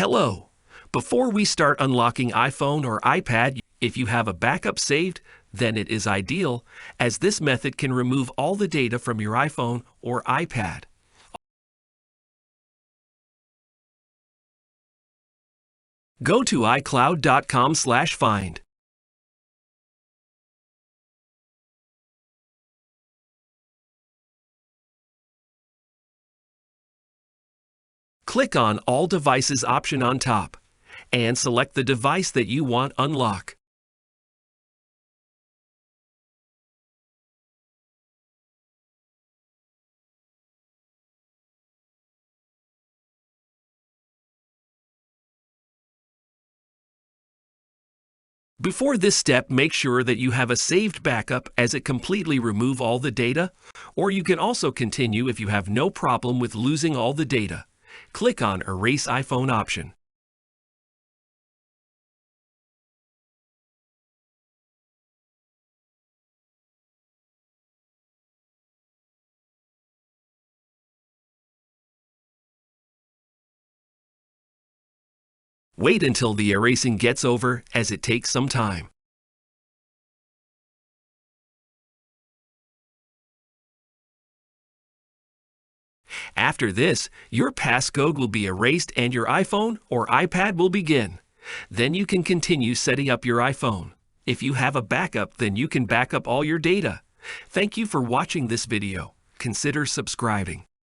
Hello! Before we start unlocking iPhone or iPad, if you have a backup saved, then it is ideal, as this method can remove all the data from your iPhone or iPad. Go to iCloud.com/find. Click on All Devices option on top and select the device that you want unlock. Before this step, make sure that you have a saved backup as it completely remove all the data, or you can also continue if you have no problem with losing all the data. Click on Erase iPhone option. Wait until the erasing gets over, as it takes some time. After this, your passcode will be erased and your iPhone or iPad will begin. Then you can continue setting up your iPhone. If you have a backup, then you can back up all your data. Thank you for watching this video. Consider subscribing.